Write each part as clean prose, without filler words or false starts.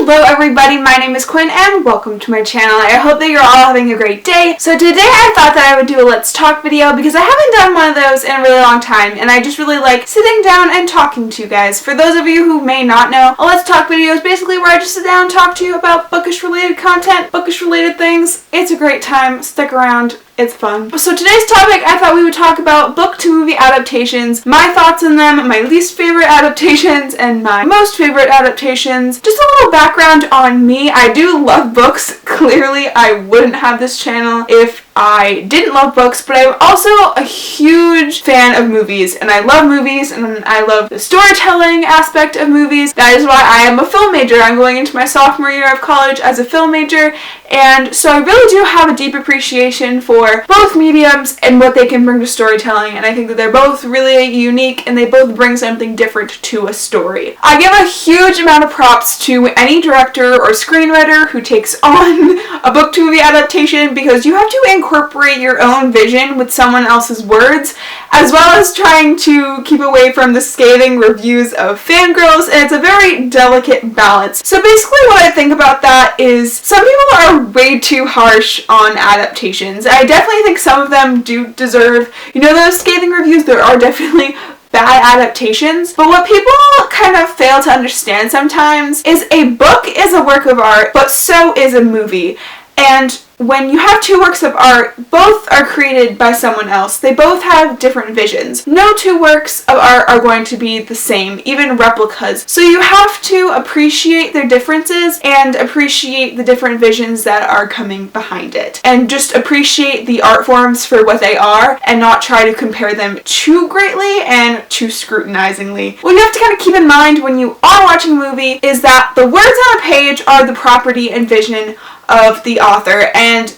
Hello everybody, my name is Quinn and welcome to my channel. I hope that you're all having a great day. So today I thought that I would do a Let's Talk video because I haven't done one of those in a really long time and I just really like sitting down and talking to you guys. For those of you who may not know, a Let's Talk video is basically where I just sit down and talk to you about bookish related content, bookish related things. It's a great time, stick around. It's fun. So today's topic, I thought we would talk about book to movie adaptations, my thoughts on them, my least favorite adaptations, and my most favorite adaptations. Just a little background on me. I do love books. Clearly, I wouldn't have this channel if I didn't love books, but I'm also a huge fan of movies, and I love movies, and I love the storytelling aspect of movies. That is why I am a film major. I'm going into my sophomore year of college as a film major, and so I really do have a deep appreciation for both mediums and what they can bring to storytelling, and I think that they're both really unique, and they both bring something different to a story. I give a huge amount of props to any director or screenwriter who takes on a book to movie adaptation, because you have to incorporate your own vision with someone else's words, as well as trying to keep away from the scathing reviews of fangirls, and it's a very delicate balance. So basically what I think about that is some people are way too harsh on adaptations. I definitely think some of them do deserve, those scathing reviews. There are definitely bad adaptations, but what people kind of fail to understand sometimes is a book is a work of art, but so is a movie. And when you have two works of art, both are created by someone else. They both have different visions. No two works of art are going to be the same, even replicas. So you have to appreciate their differences and appreciate the different visions that are coming behind it. And just appreciate the art forms for what they are and not try to compare them too greatly and too scrutinizingly. What you have to kind of keep in mind when you are watching a movie is that the words on a page are the property and vision of the author, and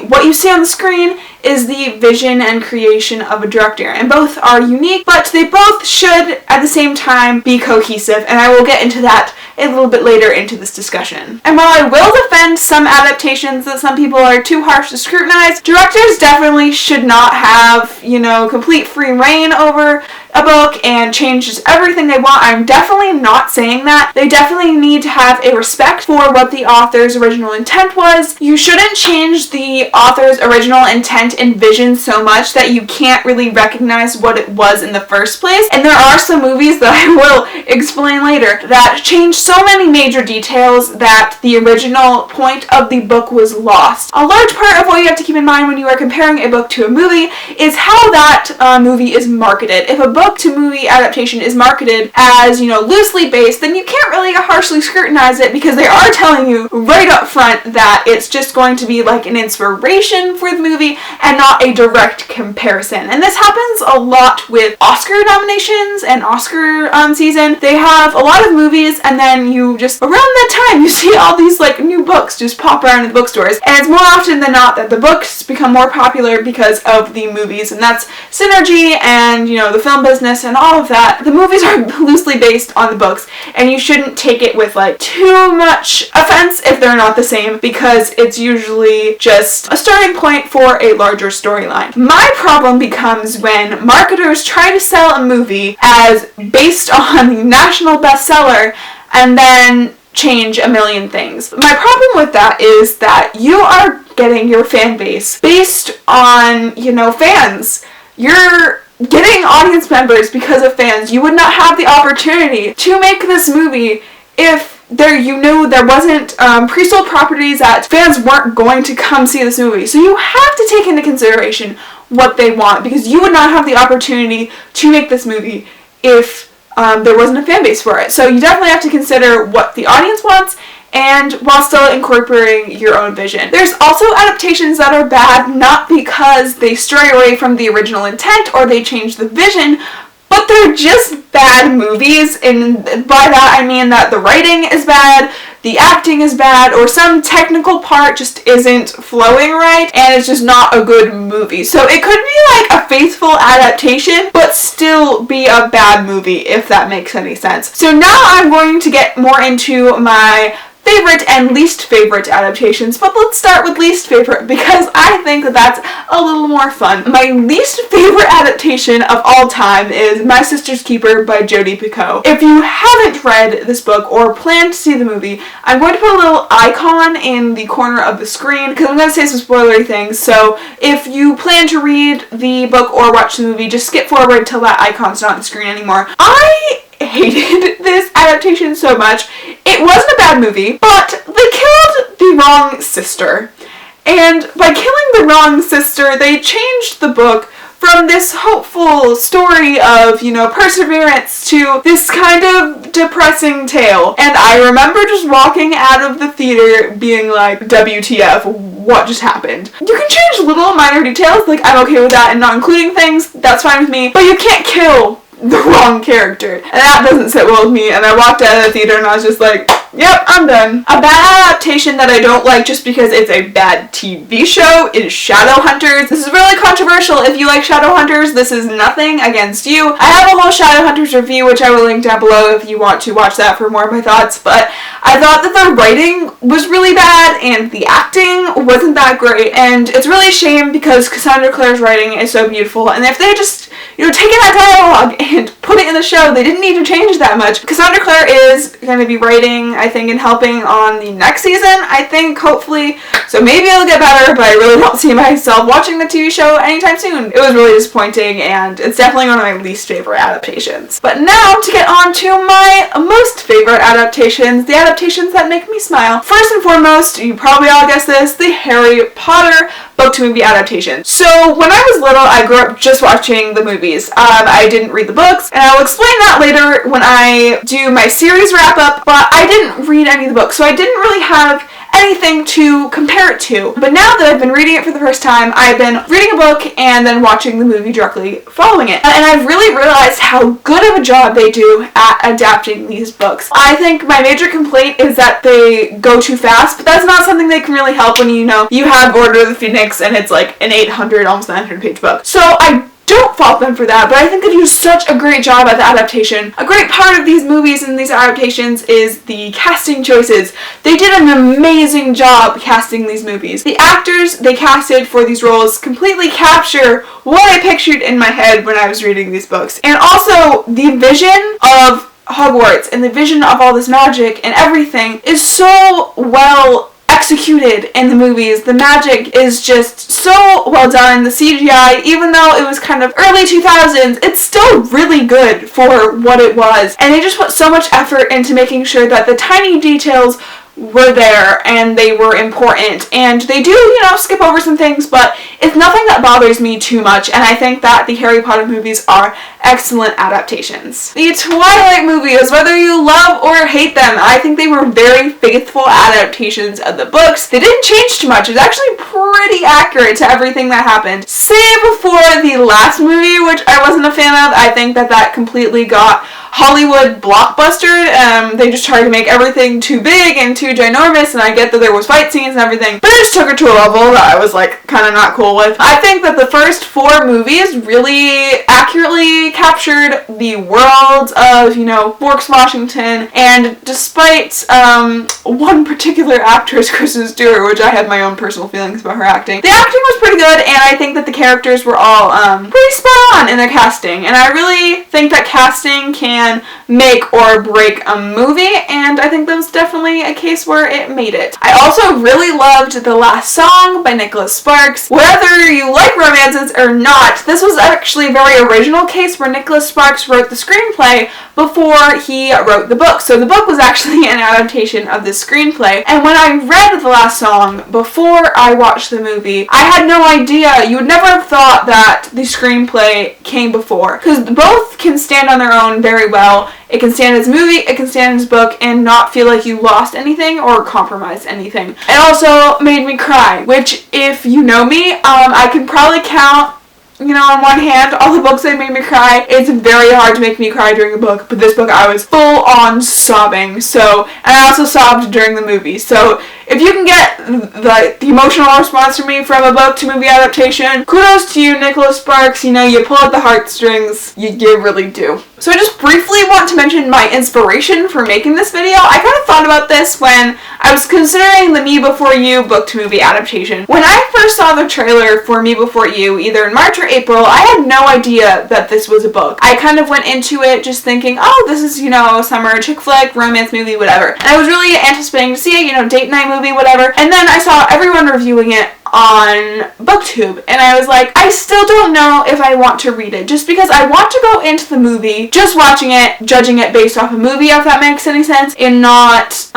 what you see on the screen is the vision and creation of a director, and both are unique, but they both should at the same time be cohesive, and I will get into that a little bit later into this discussion. And while I will defend some adaptations that some people are too harsh to scrutinize, directors definitely should not have, complete free reign over a book and change just everything they want. I'm definitely not saying that. They definitely need to have a respect for what the author's original intent was. You shouldn't change the author's original intent and vision so much that you can't really recognize what it was in the first place. And there are some movies that I will explain later that change so many major details that the original point of the book was lost. A large part of what you have to keep in mind when you are comparing a book to a movie is how that movie is marketed. If a book to movie adaptation is marketed as, loosely based, then you can't really harshly scrutinize it because they are telling you right up front that it's just going to be like an inspiration for the movie and not a direct comparison. And this happens a lot with Oscar nominations and Oscar season. They have a lot of movies, and then you just, around that time, you see all these new books just pop around in the bookstores, and it's more often than not that the books become more popular because of the movies, and that's synergy and, the film business and all of that. The movies are loosely based on the books, and you shouldn't take it with too much offense if they're not the same, because it's usually just a starting point for a larger storyline. My problem becomes when marketers try to sell a movie as based on the national bestseller and then change a million things. My problem with that is that you are getting your fan base based on, fans. You're getting audience members because of fans. You would not have the opportunity to make this movie if there wasn't pre-sold properties that fans weren't going to come see this movie. So you have to take into consideration what they want, because you would not have the opportunity to make this movie if there wasn't a fan base for it. So you definitely have to consider what the audience wants, and while still incorporating your own vision. There's also adaptations that are bad not because they stray away from the original intent or they change the vision, but they're just bad movies, and by that I mean that the writing is bad, the acting is bad, or some technical part just isn't flowing right, and it's just not a good movie. So it could be a faithful adaptation, but still be a bad movie, if that makes any sense. So now I'm going to get more into my favorite and least favorite adaptations, but let's start with least favorite because I think that that's a little more fun. My least favorite adaptation of all time is My Sister's Keeper by Jodi Picoult. If you haven't read this book or plan to see the movie, I'm going to put a little icon in the corner of the screen because I'm going to say some spoilery things, so if you plan to read the book or watch the movie, just skip forward till that icon's not on the screen anymore. I hated this adaptation so much. It wasn't a bad movie, but they killed the wrong sister. And by killing the wrong sister, they changed the book from this hopeful story of, perseverance to this kind of depressing tale. And I remember just walking out of the theater being like, WTF, what just happened? You can change little minor details, like I'm okay with that and not including things, that's fine with me, but you can't kill the wrong character. And that doesn't sit well with me, and I walked out of the theater and I was just like, yep, I'm done. A bad adaptation that I don't like just because it's a bad TV show is Shadowhunters. This is really controversial. If you like Shadowhunters, this is nothing against you. I have a whole Shadowhunters review, which I will link down below if you want to watch that for more of my thoughts, but I thought that the writing was really bad and the acting wasn't that great, and it's really a shame because Cassandra Clare's writing is so beautiful, and if they just, taken that dialogue and put it in the show, they didn't need to change that much. Cassandra Clare is going to be writing, I think, and helping on the next season, I think, hopefully, so maybe it'll get better, but I really don't see myself watching the TV show anytime soon. It was really disappointing, and it's definitely one of my least favorite adaptations. But now, to get on to my most favorite adaptations, the adaptations that make me smile. First and foremost, you probably all guessed this, the Harry Potter book-to-movie adaptation. So, when I was little, I grew up just watching the movies. I didn't read the books, and I'll explain that later when I do my series wrap-up, but I didn't read any of the books, so I didn't really have anything to compare it to. But now that I've been reading it for the first time, I've been reading a book and then watching the movie directly following it. And I've really realized how good of a job they do at adapting these books. I think my major complaint is that they go too fast, but that's not something they can really help when you have Order of the Phoenix and it's like an 800, almost 900 page book. So I don't fault them for that, but I think they do such a great job at the adaptation. A great part of these movies and these adaptations is the casting choices. They did an amazing job casting these movies. The actors they casted for these roles completely capture what I pictured in my head when I was reading these books. And also, the vision of Hogwarts and the vision of all this magic and everything is so well executed in the movies. The magic is just so well done. The CGI, even though it was kind of early 2000s, it's still really good for what it was. And they just put so much effort into making sure that the tiny details were there and they were important, and they do, skip over some things, but it's nothing that bothers me too much, and I think that the Harry Potter movies are excellent adaptations. The Twilight movies, whether you love or hate them, I think they were very faithful adaptations of the books. They didn't change too much. It was actually pretty accurate to everything that happened. Save for the last movie, which I wasn't a fan of. I think that completely got Hollywood blockbuster. They just tried to make everything too big and too ginormous, and I get that there was fight scenes and everything, but it just took it to a level that I was kind of not cool with. I think that the first 4 movies really accurately captured the world of, Forks, Washington, and despite one particular actress, Kristen Stewart, which I had my own personal feelings about her acting, the acting was pretty good, and I think that the characters were all pretty spot on in their casting, and I really think that casting can make or break a movie, and I think that was definitely a case where it made it. I also really loved The Last Song by Nicholas Sparks. Whether you like romances or not, this was actually a very original case where Nicholas Sparks wrote the screenplay before he wrote the book. So the book was actually an adaptation of the screenplay, and when I read The Last Song before I watched the movie, I had no idea. You would never have thought that the screenplay came before, because both can stand on their own very well. It can stand as a movie, it can stand as a book, and not feel like you lost anything or compromised anything. It also made me cry, which, if you know me, I could probably count, on one hand, all the books that made me cry. It's very hard to make me cry during a book, but this book I was full on sobbing, and I also sobbed during the movie, so if you can get the emotional response from me from a book to movie adaptation, kudos to you, Nicholas Sparks. You know, you pull at the heartstrings. You really do. So I just briefly want to mention my inspiration for making this video. I kind of thought about this when I was considering the Me Before You book to movie adaptation. When I first saw the trailer for Me Before You, either in March or April, I had no idea that this was a book. I kind of went into it just thinking, oh, this is, you know, a summer chick flick, romance movie, whatever. And I was really anticipating to see it, you know, date night movie, whatever. And then I saw everyone reviewing it on BookTube, and I was like, I still don't know if I want to read it, just because I want to go into the movie just watching it, judging it based off a movie, if that makes any sense, and not,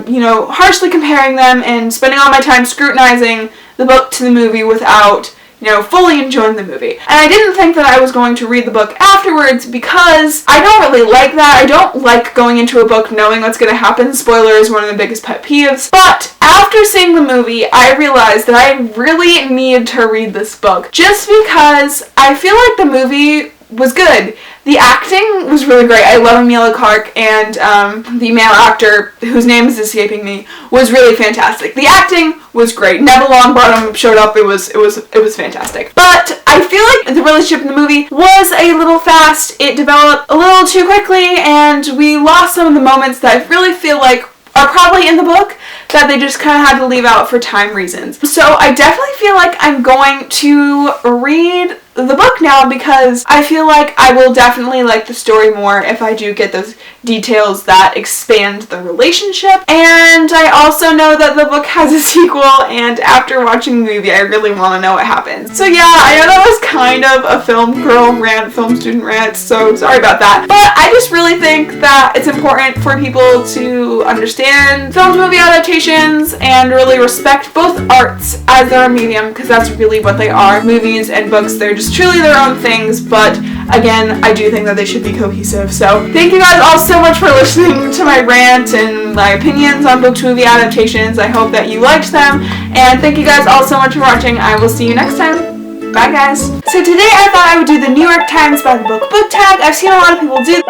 you know, harshly comparing them and spending all my time scrutinizing the book to the movie without, you know, fully enjoying the movie. And I didn't think that I was going to read the book afterwards because I don't really like that. I don't like going into a book knowing what's going to happen. Spoiler is one of the biggest pet peeves. But after seeing the movie, I realized that I really need to read this book just because I feel like the movie was good. The acting was really great. I love Emilia Clarke, and the male actor, whose name is escaping me, was really fantastic. The acting was great. Neville Longbottom showed up. It was fantastic. But I feel like the relationship in the movie was a little fast. It developed a little too quickly, and we lost some of the moments that I really feel like are probably in the book that they just kind of had to leave out for time reasons. So I definitely feel like I'm going to read the book now because I feel like I will definitely like the story more if I do get those details that expand the relationship. And I also know that the book has a sequel, and after watching the movie I really want to know what happens. So yeah, I know that was kind of a film girl rant, film student rant, so sorry about that. But I just really think that it's important for people to understand film to movie adaptations and really respect both arts as their medium, because that's really what they are. Movies and books, they're just truly their own things, but again, I do think that they should be cohesive. So thank you guys all so much for listening to my rant and my opinions on book to movie adaptations. I hope that you liked them, and thank you guys all so much for watching. I will see you next time. Bye guys. So today I thought I would do the New York Times by the book tag. I've seen a lot of people do